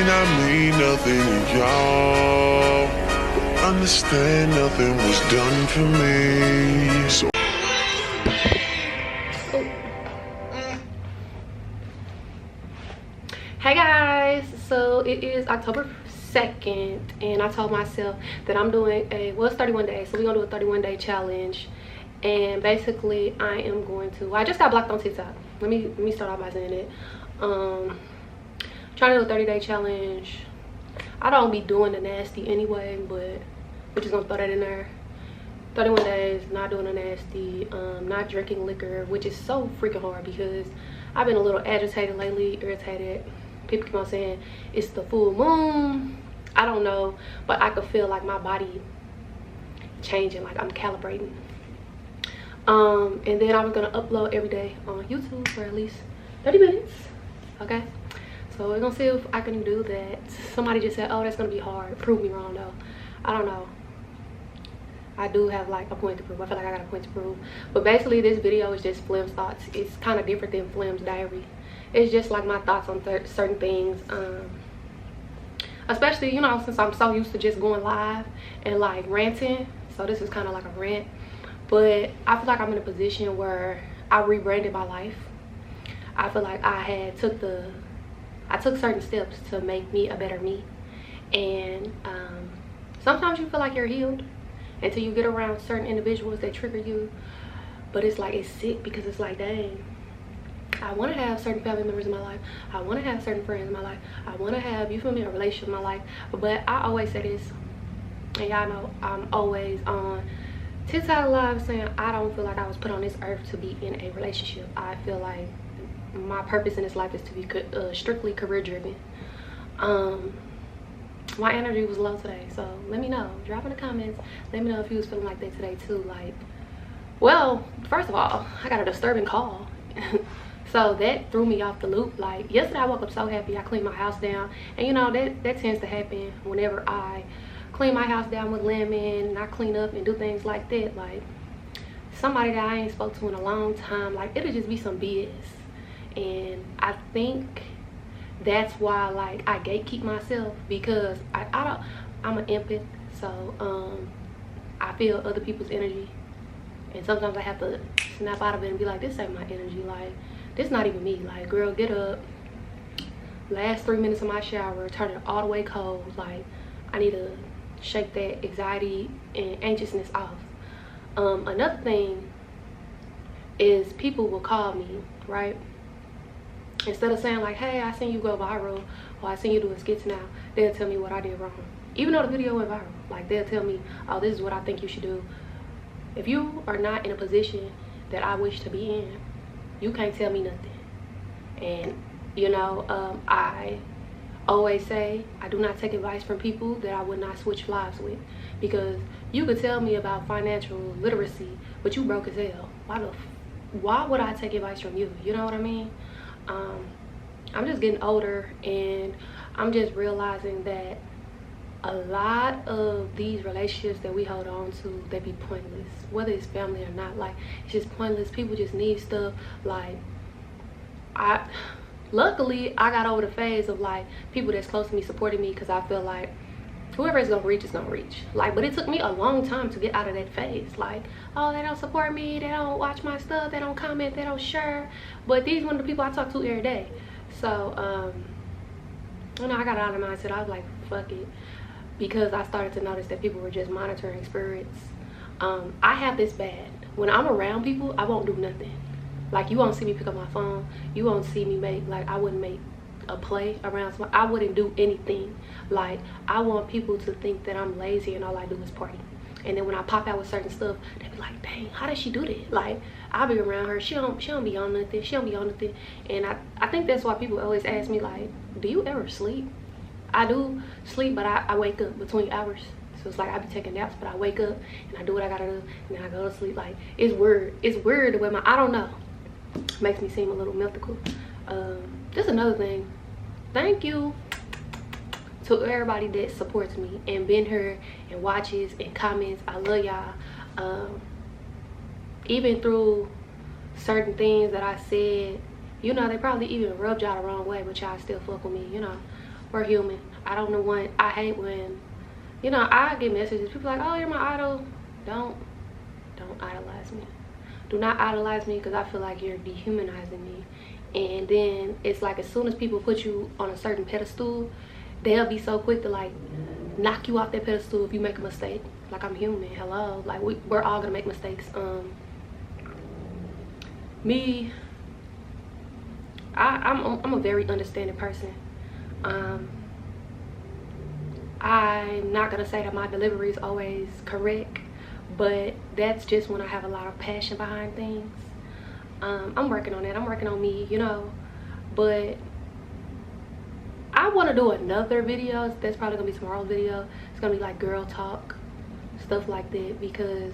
not mean nothing to y'all. Understand nothing was done for me. So hey guys, so it is October 2nd and I told myself that I'm doing it's 31 days, so we're gonna do a 31-day challenge. And basically I am going to, I just got blocked on TikTok. Let me start off by saying it. Trying to do a 30-day challenge. I don't be doing the nasty anyway, but we're just gonna throw that in there. 31 days, not doing the nasty, not drinking liquor, which is so freaking hard because I've been a little agitated lately, irritated. People keep on saying it's the full moon. I don't know, but I could feel like my body changing, like I'm calibrating. And then I was gonna upload every day on YouTube for at least 30 minutes. Okay, so we're gonna see if I can do that. Somebody just said, oh, that's gonna be hard. Prove me wrong though. I don't know. I do have like a point to prove. I feel like I got a point to prove. But basically this video is just Flem's thoughts. It's kind of different than Flem's diary. It's just like my thoughts on certain things. Especially, you know, since I'm so used to just going live and like ranting. So this is kind of like a rant. But I feel like I'm in a position where I rebranded my life. I feel like I took certain steps to make me a better me. And sometimes you feel like you're healed until you get around certain individuals that trigger you. But it's like, it's sick because it's like, dang, I want to have certain family members in my life. I want to have certain friends in my life. I want to have, you feel me, a relationship in my life. But I always say this, and y'all know I'm always on TikTok live saying I don't feel like I was put on this earth to be in a relationship. I feel like my purpose in this life is to be strictly career driven. My energy was low today, so let me know. Drop in the comments. Let me know if you was feeling like that today too. Like, well, first of all, I got a disturbing call. So that threw me off the loop. Like yesterday I woke up so happy. I cleaned my house down, and you know that tends to happen whenever I clean my house down with lemon and I clean up and do things like that. Like somebody that I ain't spoke to in a long time, like it'll just be some BS. And I think that's why like I gatekeep myself, because I'm an empath, so I feel other people's energy, and sometimes I have to snap out of it and be like, this ain't my energy, like this not even me. Like, girl, get up, last 3 minutes of my shower, turn it all the way cold. Like I need to shake that anxiety and anxiousness off. Another thing is people will call me, right? Instead of saying like, hey, I seen you go viral, or I seen you doing skits now, they'll tell me what I did wrong. Even though the video went viral, like they'll tell me, oh, this is what I think you should do. If you are not in a position that I wish to be in, you can't tell me nothing. And you know, I always say I do not take advice from people that I would not switch lives with, because you could tell me about financial literacy, but you broke as hell. Why would I take advice from you? You know what I mean? I'm just getting older, and I'm just realizing that a lot of these relationships that we hold on to, they be pointless, whether it's family or not. Like, it's just pointless. People just need stuff. Like, luckily I got over the phase of like people that's close to me supporting me, because I feel like whoever is gonna reach is gonna reach. Like, but it took me a long time to get out of that phase. Like, oh, they don't support me, they don't watch my stuff, they don't comment, they don't share. But these one of the people I talk to every day. So you know, I got out of the mindset. I was like, fuck it, because I started to notice that people were just monitoring spirits. I have this bad. When I'm around people, I won't do nothing. Like, you won't see me pick up my phone. You won't see me I wouldn't make a play around someone. I wouldn't do anything. Like, I want people to think that I'm lazy and all I do is party. And then when I pop out with certain stuff, they be like, dang, how does she do that? Like, I'll be around her, she don't be on nothing, she don't be on nothing. And I think that's why people always ask me, like, do you ever sleep? I do sleep, but I wake up between hours. So it's like I be taking naps, but I wake up and I do what I gotta do, and then I go to sleep. Like, it's weird. It's weird the way I don't know. Makes me seem a little mythical. Just another thing. Thank you to everybody that supports me and been here and watches and comments. I love y'all. Even through certain things that I said, you know, they probably even rubbed y'all the wrong way, but y'all still fuck with me, you know. we're human. I hate when, you know, I get messages, people like, oh, you're my idol. Don't idolize me. Do not idolize me, because I feel like you're dehumanizing me. And then it's like, as soon as people put you on a certain pedestal, they'll be so quick to like knock you off that pedestal if you make a mistake. Like, I'm human, hello. Like, we're all gonna make mistakes. Me, I'm a very understanding person. I'm not gonna say that my delivery is always correct, but that's just when I have a lot of passion behind things. I'm working on that. I'm working on me, you know. But I want to do another video. That's probably gonna be tomorrow's video. It's gonna be like girl talk, stuff like that, because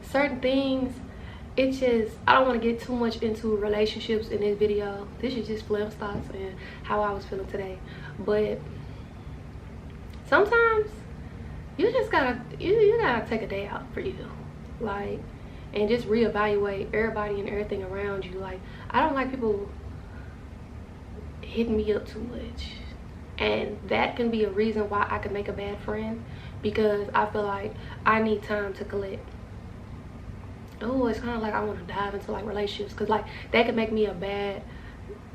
certain things, it's just, I don't want to get too much into relationships in this video. This is just Flem's thoughts and how I was feeling today. But sometimes you just gotta you gotta take a day out for you, like, and just reevaluate everybody and everything around you. Like, I don't like people hitting me up too much, and that can be a reason why I can make a bad friend, because I feel like I need time to collect. Oh, it's kind of like I want to dive into like relationships, because like that could make me a bad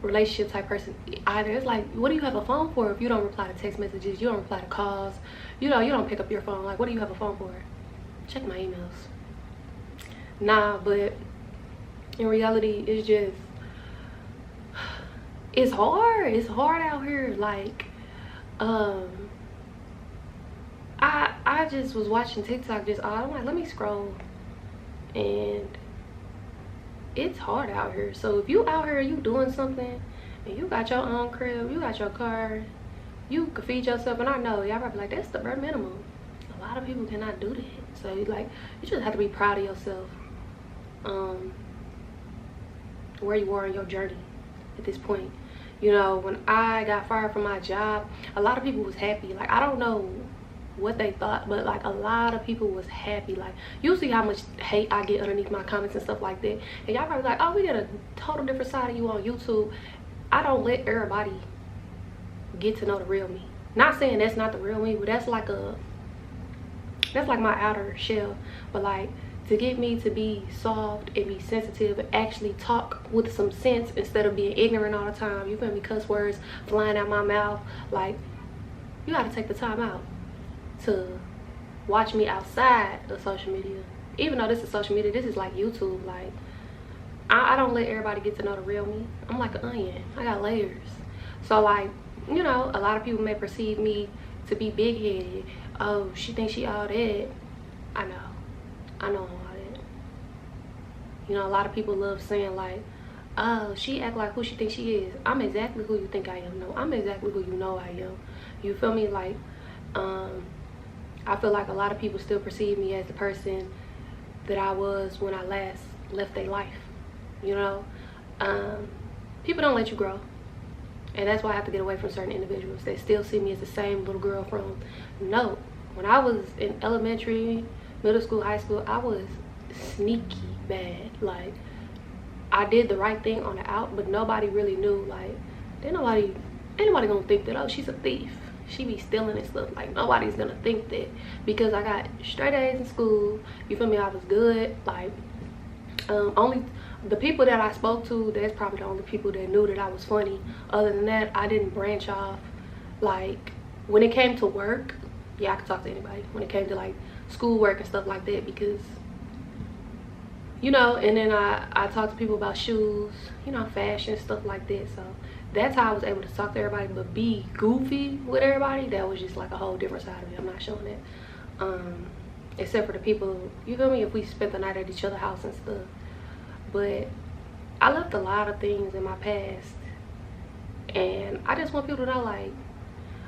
relationship type person. Either it's like, what do you have a phone for if you don't reply to text messages, you don't reply to calls, you know, you don't pick up your phone? Like, what do you have a phone for? Check my emails. Nah, but in reality, it's just, it's hard out here. Like, I just was watching TikTok just I'm like, let me scroll, and it's hard out here. So if you out here, you doing something, and you got your own crib, you got your car, you can feed yourself, and I know y'all probably like, that's the bare minimum. A lot of people cannot do that. So you like, you just have to be proud of yourself, where you are in your journey at this point. You know, when I got fired from my job, a lot of people was happy. Like, I don't know what they thought, but like a lot of people was happy. Like, you see how much hate I get underneath my comments and stuff like that, and y'all probably like, oh, we got a total different side of you on YouTube. I don't let everybody get to know the real me. Not saying that's not the real me, but that's like my outer shell. But like, to get me to be soft and be sensitive and actually talk with some sense instead of being ignorant all the time, you feel me, cuss words flying out my mouth, like, you got to take the time out to watch me outside of social media. Even though this is social media, this is like YouTube. Like, I don't let everybody get to know the real me. I'm like an onion, I got layers. So like, you know, a lot of people may perceive me to be big-headed. Oh, she thinks she all that. I know I'm all that. You know, a lot of people love saying like, oh, she act like who she thinks she is. I'm exactly who you think I am. No, I'm exactly who you know I am. You feel me? Like, I feel like a lot of people still perceive me as the person that I was when I last left their life. You know, people don't let you grow, and that's why I have to get away from certain individuals that still see me as the same little girl from, no, when I was in elementary, middle school, high school, I was sneaky bad. Like, I did the right thing on the out, but nobody really knew. Like, ain't nobody gonna think that, oh, she's a thief, she be stealing and stuff. Like, nobody's gonna think that, because I got straight A's in school. You feel me? I was good. Like, only the people that I spoke to, that's probably the only people that knew that I was funny. Other than that, I didn't branch off. Like, when it came to work, yeah, I could talk to anybody. When it came to like schoolwork and stuff like that, because, you know, and then I talked to people about shoes, you know, fashion, stuff like that. So that's how I was able to talk to everybody. But be goofy with everybody, that was just like a whole different side of me. I'm not showing that. Except for the people, you feel me, if we spent the night at each other's house and stuff. But I left a lot of things in my past, and I just want people to know, like,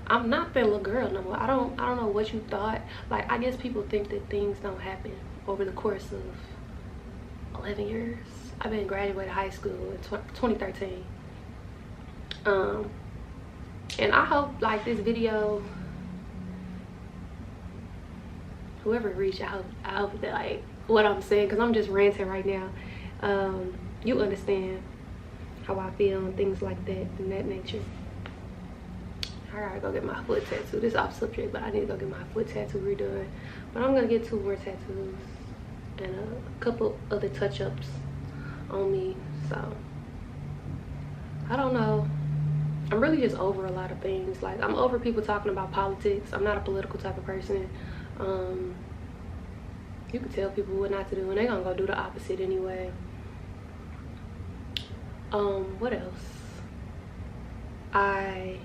I'm not that little girl no more. I don't know what you thought. Like, I guess people think that things don't happen over the course of 11 years. I've been graduated high school in 2013. And I hope like this video, whoever reached, I hope that like what I'm saying, because I'm just ranting right now, you understand how I feel and things like that, in that nature. I gotta go get my foot tattoo. This is off subject, but I need to go get my foot tattoo redone. But I'm gonna get 2 more tattoos and a couple other touch-ups on me. So I don't know. I'm really just over a lot of things. Like, I'm over people talking about politics. I'm not a political type of person. You can tell people what not to do and they're gonna go do the opposite anyway. What else? I'm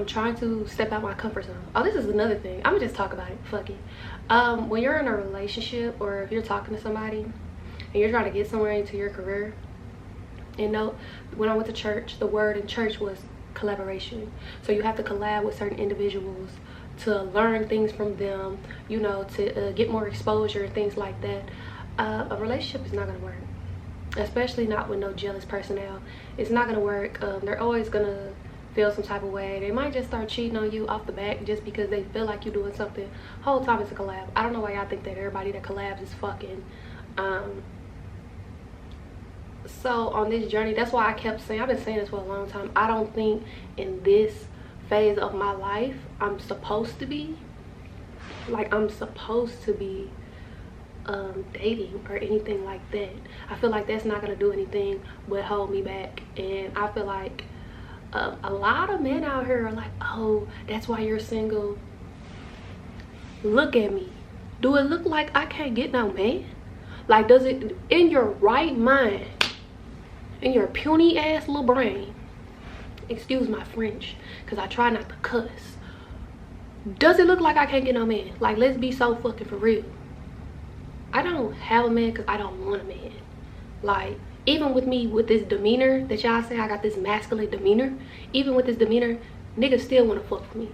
trying to step out my comfort zone. Oh, this is another thing. I'm gonna just talk about it. Fuck it. When you're in a relationship or if you're talking to somebody and you're trying to get somewhere into your career, you know, when I went to church, the word in church was collaboration. So you have to collab with certain individuals to learn things from them, you know, to get more exposure and things like that. A relationship is not gonna work, especially not with no jealous personnel. It's not gonna work. They're always gonna feel some type of way. They might just start cheating on you off the back just because they feel like you're doing something. Whole time it's a collab. I don't know why y'all think that everybody that collabs is fucking. So on this journey, that's why I kept saying, I've been saying this for a long time, I don't think in this phase of my life I'm supposed to be dating or anything like that. I feel like that's not gonna do anything but hold me back. And I feel like a lot of men out here are like, oh, that's why you're single. Look at me. Do it look like I can't get no man? Like, does it, in your right mind, in your puny ass little brain, excuse my French because I try not to cuss, does it look like I can't get no man? Like, let's be so fucking for real. I don't have a man because I don't want a man. Like, even with me with this demeanor that y'all say I got this masculine demeanor, even with this demeanor, niggas still want to fuck with me.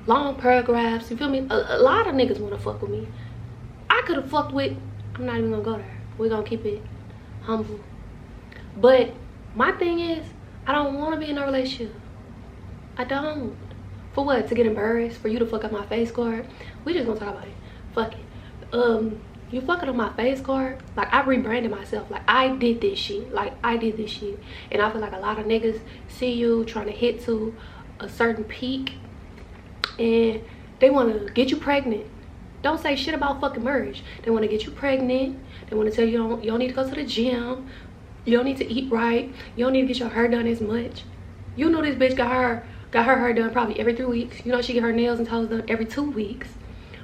Long paragraphs, you feel me? A lot of niggas want to fuck with me. I could have fucked with, I'm not even gonna go there, we're gonna keep it humble. But my thing is, I don't want to be in a relationship. I don't. For what? To get embarrassed? For you to fuck up my face card? We just gonna talk about it. Fuck it. You fucking up my face card? Like, I rebranded myself. Like, I did this shit. Like, I did this shit. And I feel like a lot of niggas see you trying to hit to a certain peak and they want to get you pregnant. Don't say shit about fucking marriage. They want to get you pregnant. They want to tell you you don't need to go to the gym. You don't need to eat right. You don't need to get your hair done as much. You know this bitch got her hair done probably every 3 weeks. You know she get her nails and toes done every 2 weeks.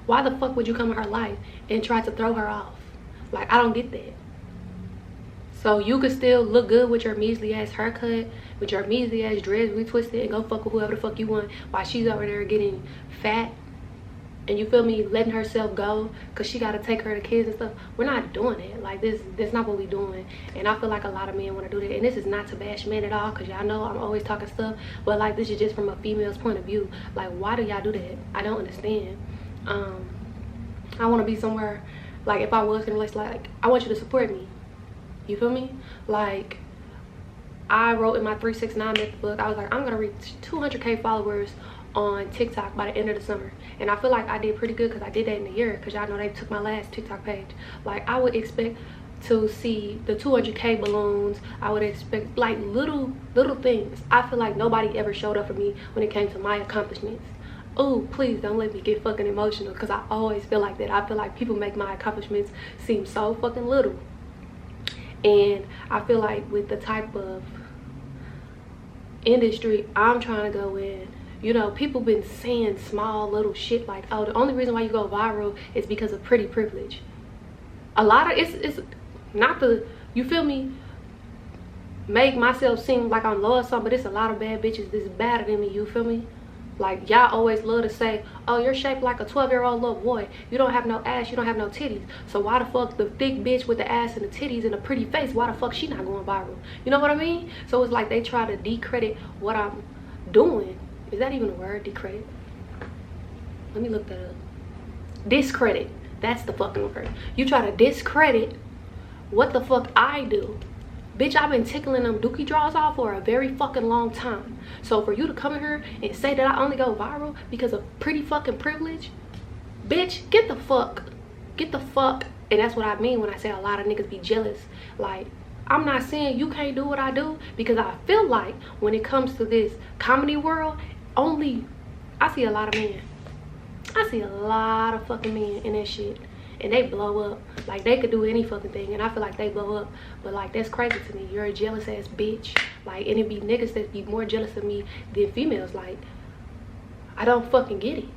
Why the fuck would you come in her life and try to throw her off? Like, I don't get that. So you could still look good with your measly ass haircut, with your measly ass dress retwisted, and go fuck with whoever the fuck you want while she's over there getting fat and, you feel me, letting herself go because she got to take care of the kids and stuff. We're not doing it. Like, that's not what we doing. And I feel like a lot of men want to do that. And this is not to bash men at all, because y'all know I'm always talking stuff, but like, this is just from a female's point of view. Like, why do y'all do that? I don't understand. I want to be somewhere, like, if I was in a relationship, like, I want you to support me. You feel me? Like, I wrote in my 369 method book, I was like, I'm gonna reach 200K followers on TikTok by the end of the summer. And I feel like I did pretty good because I did that in a year, because y'all know they took my last TikTok page. Like, I would expect to see the 200K balloons. I would expect, like, little things. I feel like nobody ever showed up for me when it came to my accomplishments. Oh, please don't let me get fucking emotional, because I always feel like that. I feel like people make my accomplishments seem so fucking little. And I feel like with the type of industry I'm trying to go in, you know, people been saying small little shit like, oh, the only reason why you go viral is because of pretty privilege. A lot of it's not the, you feel me, make myself seem like I'm low or something, but it's a lot of bad bitches that's better than me, you feel me? Like, y'all always love to say, oh, you're shaped like a 12-year-old little boy. You don't have no ass, you don't have no titties. So why the fuck the thick bitch with the ass and the titties and a pretty face, why the fuck she not going viral? You know what I mean? So it's like they try to decredit what I'm doing. Is that even a word, decredit? Let me look that up. Discredit. That's the fucking word. You try to discredit what the fuck I do. Bitch, I've been tickling them dookie draws off for a very fucking long time. So for you to come in here and say that I only go viral because of pretty fucking privilege, bitch, get the fuck. And that's what I mean when I say a lot of niggas be jealous. Like, I'm not saying you can't do what I do, because I feel like when it comes to this comedy world, I see a lot of men. I see a lot of fucking men in that shit, and they blow up. Like, they could do any fucking thing, and I feel like they blow up. But like, that's crazy to me. You're a jealous ass bitch. Like, and it be niggas that be more jealous of me than females. Like, I don't fucking get it.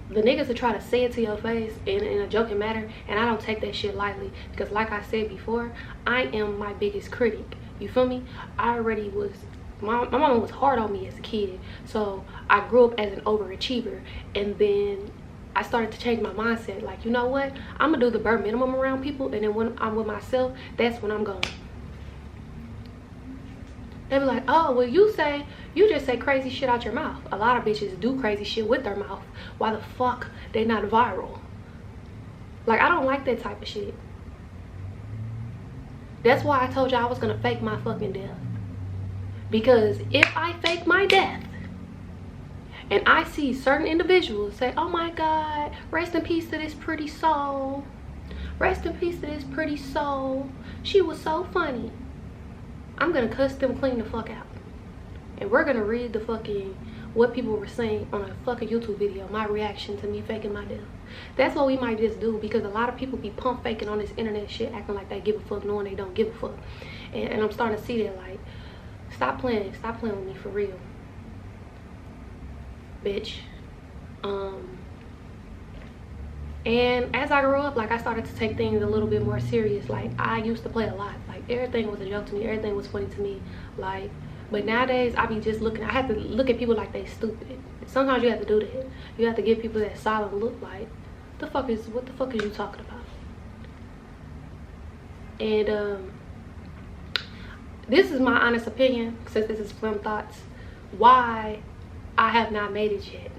The niggas that try to say it to your face in a joking manner, and I don't take that shit lightly, because like I said before, I am my biggest critic. You feel me? I already was, my mama was hard on me as a kid, so I grew up as an overachiever, and then I started to change my mindset. Like, you know what? I'm gonna do the bare minimum around people, and then when I'm with myself, that's when I'm going. They be like, oh, well, you just say crazy shit out your mouth. A lot of bitches do crazy shit with their mouth. Why the fuck they not viral? Like, I don't like that type of shit. That's why I told you I was gonna fake my fucking death. Because if I fake my death, and I see certain individuals say, oh my God, rest in peace to this pretty soul. Rest in peace to this pretty soul. She was so funny. I'm gonna cuss them clean the fuck out. And we're gonna read the fucking, what people were saying on a fucking YouTube video, my reaction to me faking my death. That's what we might just do, because a lot of people be pump faking on this internet shit, acting like they give a fuck, knowing they don't give a fuck. And I'm starting to see that, like, stop playing with me for real. Bitch. And as I grew up, like, I started to take things a little bit more serious. Like, I used to play a lot. Like, everything was a joke to me. Everything was funny to me. Like, but nowadays, I be just looking. I have to look at people like they stupid. Sometimes you have to do that. You have to give people that silent look like, what the fuck is you talking about? And this is my honest opinion, since this is Flem Thoughts, why I have not made it yet.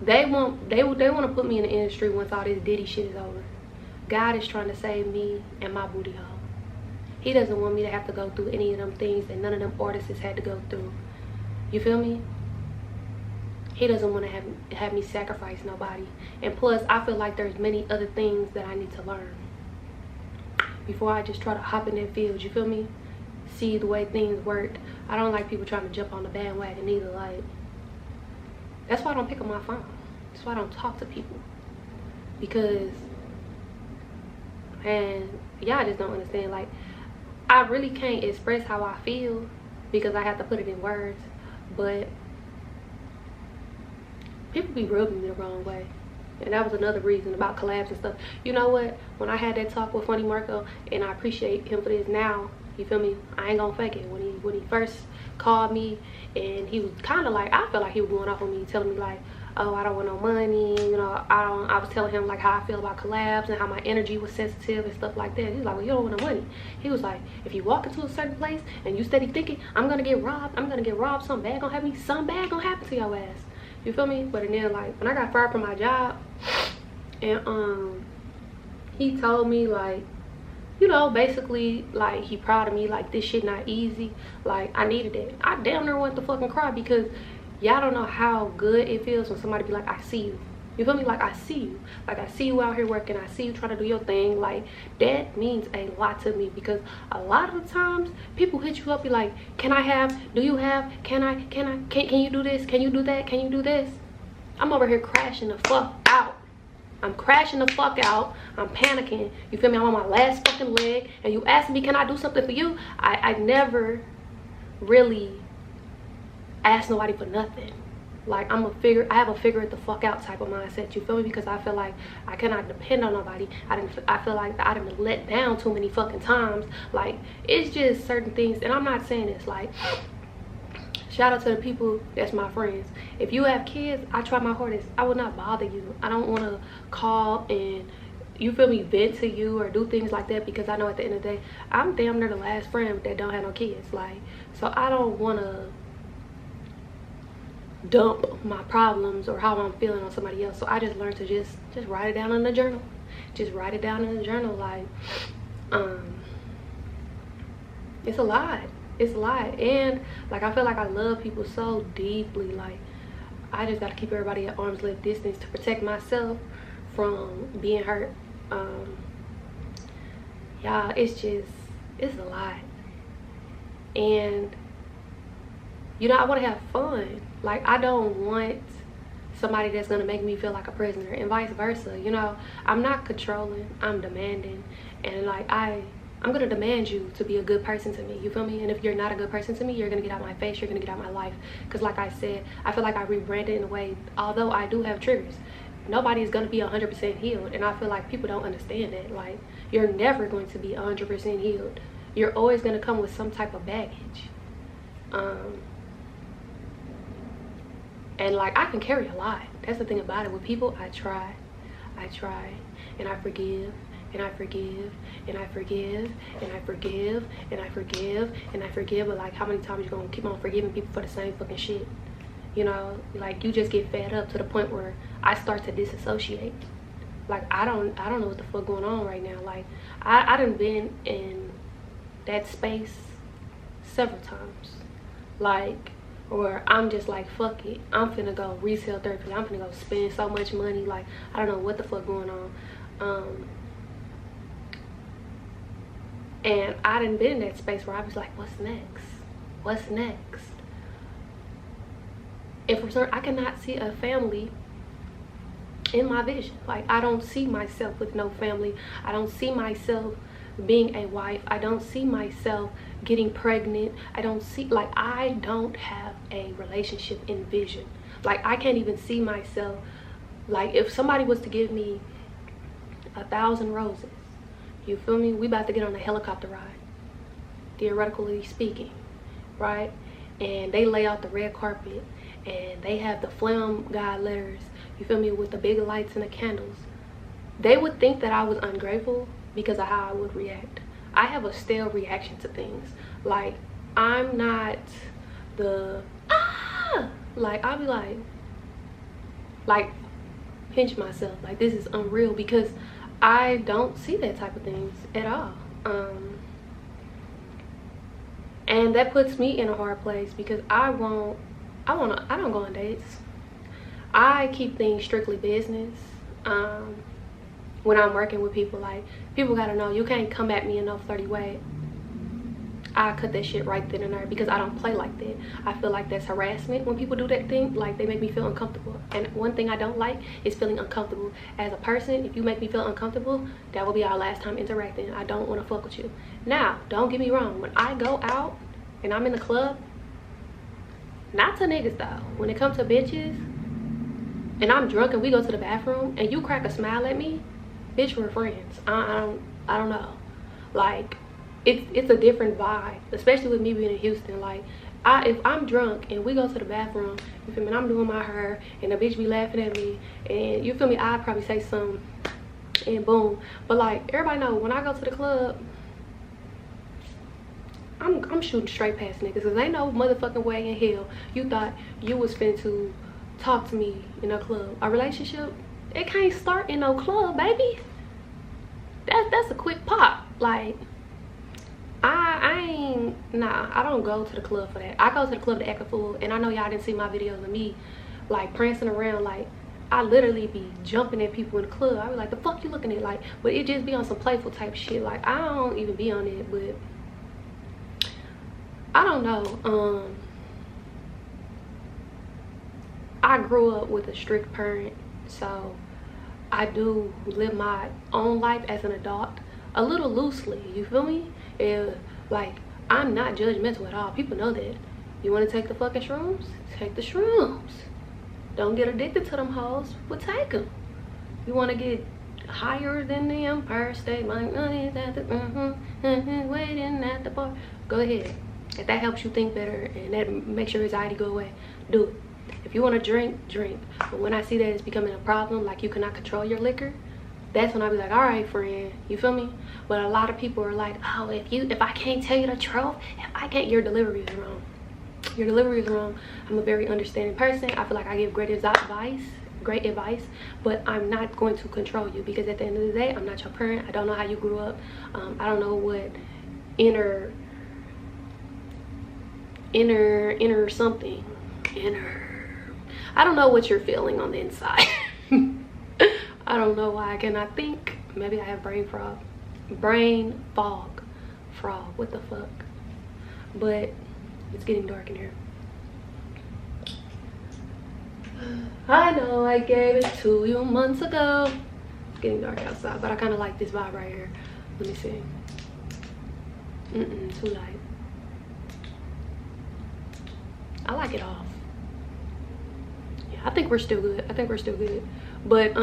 They want to put me in the industry once all this Diddy shit is over. God is trying to save me and my booty hole. He doesn't want me to have to go through any of them things that none of them artists had to go through. You feel me? He doesn't want to have me sacrifice nobody. And plus, I feel like there's many other things that I need to learn before I just try to hop in that field. You feel me? See the way things work. I don't like people trying to jump on the bandwagon either. Like, that's why I don't pick up my phone. That's why I don't talk to people. Because, and y'all just don't understand. Like, I really can't express how I feel because I have to put it in words. But people be rubbing me the wrong way. And that was another reason about collabs and stuff. You know what? When I had that talk with Funny Marco, and I appreciate him for this now, you feel me? I ain't gonna fake it. When he first called me, and he was kind of like, I felt like he was going off on me, telling me like, oh, I don't want no money, you know, I was telling him like how I feel about collabs and how my energy was sensitive and stuff like that. He was like, well, you don't want no money. He was like, if you walk into a certain place and you steady thinking, I'm gonna get robbed, something bad gonna happen, something bad gonna happen to your ass. You feel me? But then, like, when I got fired from my job, and he told me, like, you know, basically, like, he proud of me, like, this shit not easy. Like, I needed it. I damn near wanted to fucking cry, because y'all don't know how good it feels when somebody be like, I see you. You feel me? Like, I see you. Like, I see you out here working. I see you trying to do your thing. Like, that means a lot to me, because a lot of the times people hit you up, be like, can I have, do you have, can you do this? Can you do that? Can you do this? I'm over here crashing the fuck out. I'm crashing the fuck out. I'm panicking. You feel me? I'm on my last fucking leg, and you ask me, can I do something for you? I never really ask nobody for nothing. Like, I have a figure it the fuck out type of mindset. You feel me? Because I feel like I cannot depend on nobody. I feel like I done been let down too many fucking times. Like, it's just certain things, and I'm not saying this like, shout out to the people that's my friends. If you have kids, I try my hardest. I will not bother you. I don't want to call and, you feel me, vent to you or do things like that, because I know at the end of the day, I'm damn near the last friend that don't have no kids. Like, so I don't want to dump my problems or how I'm feeling on somebody else. So I just learned to just write it down in the journal. Just write it down in the journal. Like, it's a lot. It's a lot. And like, I feel like I love people so deeply. Like, I just gotta keep everybody at arm's length distance to protect myself from being hurt. Y'all, it's a lot. And you know, I want to have fun. Like, I don't want somebody that's gonna make me feel like a prisoner, and vice versa. You know, I'm not controlling, I'm demanding. And like, I'm gonna demand you to be a good person to me, you feel me? And if you're not a good person to me, you're gonna get out of my face, you're gonna get out of my life. Because like I said, I feel like I rebranded in a way, although I do have triggers, nobody is gonna be 100% healed. And I feel like people don't understand that. Like, you're never going to be 100% healed. You're always gonna come with some type of baggage. And like, I can carry a lot. That's the thing about it. With people, I try, and I forgive, and I forgive, and I forgive, and I forgive, and I forgive, and I forgive. But like, how many times you gonna keep on forgiving people for the same fucking shit? You know, like, you just get fed up to the point where I start to disassociate. Like, I don't know what the fuck going on right now. Like, I done been in that space several times. Like, or I'm just like, fuck it, I'm finna go resale therapy, I'm finna go spend so much money. Like, I don't know what the fuck going on. And I done been in that space where I was like, what's next? And for certain, I cannot see a family in my vision. Like, I don't see myself with no family. I don't see myself being a wife. I don't see myself getting pregnant. I don't have a relationship in vision. Like, I can't even see myself. Like, if somebody was to give me 1,000 roses, you feel me, we about to get on a helicopter ride, theoretically speaking, right? And they lay out the red carpet, and they have the Flem God letters, you feel me, with the big lights and the candles. They would think that I was ungrateful because of how I would react. I have a stale reaction to things. Like, I'm not the like, I'll be like pinch myself, like, this is unreal, because I don't see that type of things at all. And that puts me in a hard place, because I don't go on dates. I keep things strictly business. When I'm working with people, like, people gotta know, you can't come at me in no flirty way. I cut that shit right then and there, because I don't play like that. I feel like that's harassment when people do that thing. Like, they make me feel uncomfortable. And one thing I don't like is feeling uncomfortable. As a person, if you make me feel uncomfortable, that will be our last time interacting. I don't want to fuck with you. Now, don't get me wrong. When I go out and I'm in the club, not to niggas though, when it comes to bitches, and I'm drunk and we go to the bathroom and you crack a smile at me, bitch, we're friends. I don't know. Like, it's a different vibe, especially with me being in Houston. Like, if I'm drunk and we go to the bathroom, you feel me, and I'm doing my hair and the bitch be laughing at me, and you feel me, I'd probably say something and boom. But like, everybody know, when I go to the club, I'm shooting straight past niggas, because ain't no motherfucking way in hell you thought you was finna to talk to me in a club. A relationship, it can't start in no club, baby. That's a quick pop. Like, I don't go to the club for that. I go to the club to act a fool. And I know y'all didn't see my videos of me like prancing around. Like, I literally be jumping at people in the club. I be like, the fuck you looking at? Like, but it just be on some playful type shit. Like, I don't even be on it. But I don't know. I grew up with a strict parent, so I do live my own life as an adult a little loosely, you feel me? Like, I'm not judgmental at all. People know that. You want to take the fucking shrooms? Take the shrooms. Don't get addicted to them hoes, but take them. You want to get higher than the Empire State, like, waiting at the bar, go ahead. If that helps you think better and that makes your anxiety go away, do it. If you want to drink, drink. But when I see that it's becoming a problem, like you cannot control your liquor, that's when I be like, all right, friend, you feel me? But a lot of people are like, oh, if I can't tell you the truth, if I can't, your delivery is wrong. Your delivery is wrong. I'm a very understanding person. I feel like I give great advice, but I'm not going to control you, because at the end of the day, I'm not your parent. I don't know how you grew up. I don't know what inner something, I don't know what you're feeling on the inside. I don't know why I cannot think. Maybe I have brain fog. brain fog. Frog, what the fuck. But it's getting dark in here. I know I gave it to you months ago. It's getting dark outside, but I kind of like this vibe right here. Let me see. Too light. I like it off. Yeah, I think we're still good. I think we're still good. But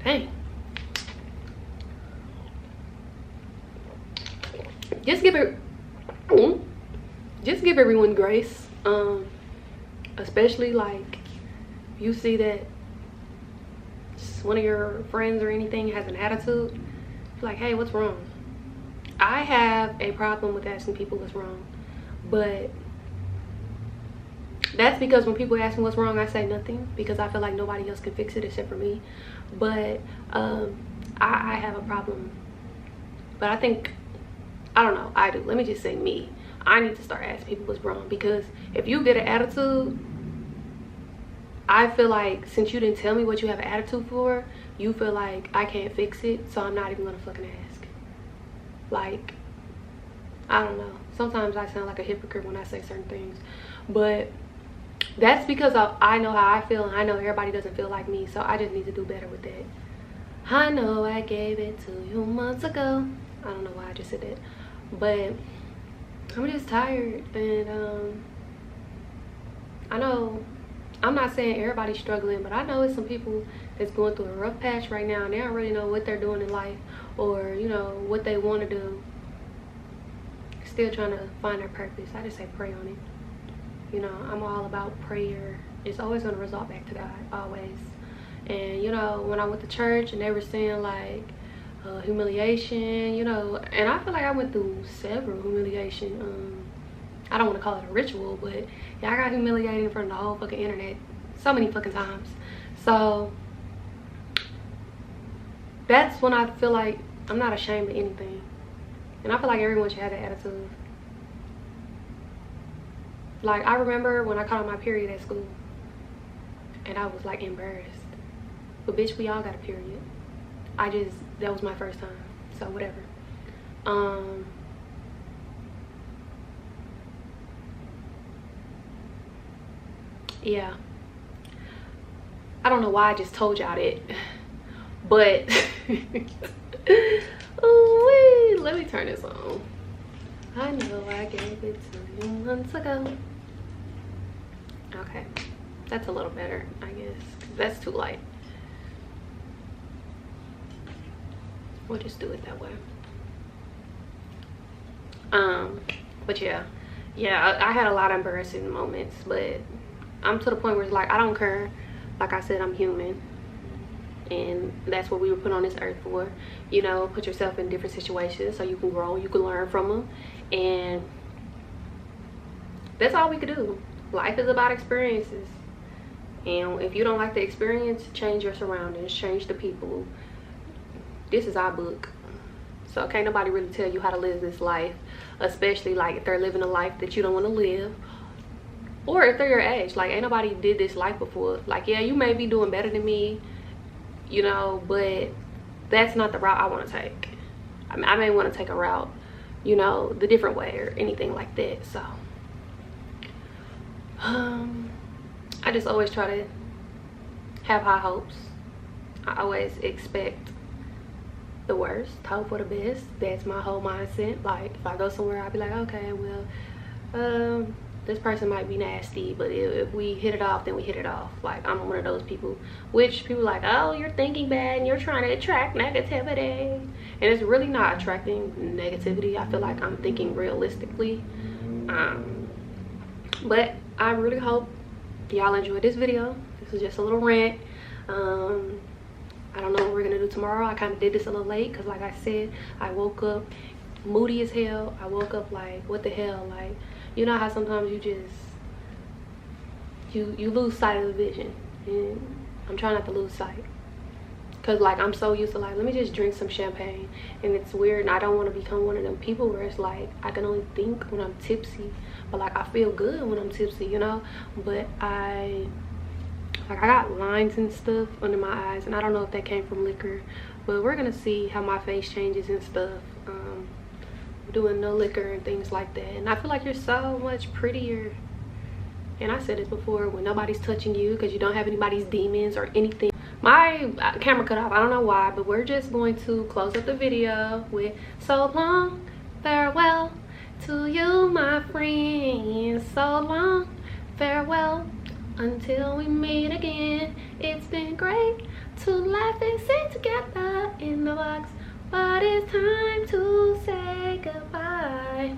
dang. Just give everyone grace. Especially like you see that one of your friends or anything has an attitude, like, hey, what's wrong? I have a problem with asking people what's wrong, but that's because when people ask me what's wrong, I say nothing, because I feel like nobody else can fix it except for me. But I have a problem, but I think, I don't know, I do. Let me just say me. I need to start asking people what's wrong, because if you get an attitude, I feel like since you didn't tell me what you have an attitude for, you feel like I can't fix it, so I'm not even gonna fucking ask. Like, I don't know. Sometimes I sound like a hypocrite when I say certain things, but that's because I know how I feel, and I know everybody doesn't feel like me, so I just need to do better with that. I know I gave it to you months ago. I don't know why I just said that, but I'm just tired, and I know I'm not saying everybody's struggling, but I know it's some people that's going through a rough patch right now, and they don't really know what they're doing in life, or you know what they want to do. Still trying to find their purpose. I just say pray on it. You know, I'm all about prayer. It's always going to result back to God, always. And you know, when I went to church and they were saying like humiliation, you know, and I feel like I went through several humiliation. I don't want to call it a ritual, but yeah, I got humiliated in front of the whole fucking internet so many fucking times. So that's when I feel like I'm not ashamed of anything, and I feel like everyone should have that attitude. Like, I remember when I caught my period at school, and I was like embarrassed, but bitch, we all got a period. That was my first time, so whatever. Yeah, I don't know why I just told y'all that, but oh wait, let me turn this on. I know I gave it to you months ago. Okay, that's a little better, I guess, 'cause that's too light. We'll just do it that way. But yeah, I had a lot of embarrassing moments, but I'm to the point where it's like I don't care. Like I said, I'm human, and that's what we were put on this earth for. You know, put yourself in different situations so you can grow, you can learn from them, and that's all we could do. Life is about experiences, and if you don't like the experience, change your surroundings, change the people. This is our book, so can't nobody really tell you how to live this life, especially like if they're living a life that you don't want to live, or if they're your age. Like, ain't nobody did this life before. Like, yeah, you may be doing better than me, you know, but that's not the route I want to take. I mean, I may want to take a route, you know, the different way or anything like that. So I just always try to have high hopes. I always expect the worst, hope for the best. That's my whole mindset. Like, if I go somewhere, I'll be like, okay, well, this person might be nasty, but if we hit it off, then we hit it off. Like, I'm one of those people, which people like, oh, you're thinking bad and you're trying to attract negativity, and it's really not attracting negativity. I feel like I'm thinking realistically. But I really hope y'all enjoyed this video. This is just a little rant. I don't know what we're gonna do tomorrow. I kind of did this a little late because, like I said, I woke up moody as hell. I woke up like, what the hell? Like, you know how sometimes you just you lose sight of the vision, and I'm trying not to lose sight, because like I'm so used to like, let me just drink some champagne, and it's weird, and I don't want to become one of them people where it's like I can only think when I'm tipsy, but like I feel good when I'm tipsy, you know. But I got lines and stuff under my eyes, and I don't know if that came from liquor, but we're gonna see how my face changes and stuff. Doing no liquor and things like that, and I feel like you're so much prettier. And I said this before, when nobody's touching you because you don't have anybody's demons or anything. My camera cut off, I don't know why, but we're just going to close up the video with so long, farewell to you, my friend. So long, farewell, until we meet again. It's been great to laugh and sing together in the box, but it's time to say goodbye.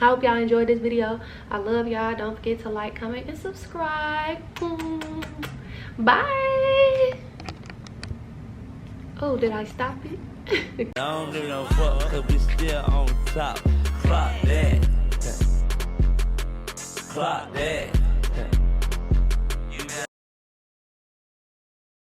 I hope y'all enjoyed this video. I love y'all. Don't forget to like, comment, and subscribe. Bye. Oh, did I stop it? I don't give no fuck, cause we still on top. Clock that. Clock that.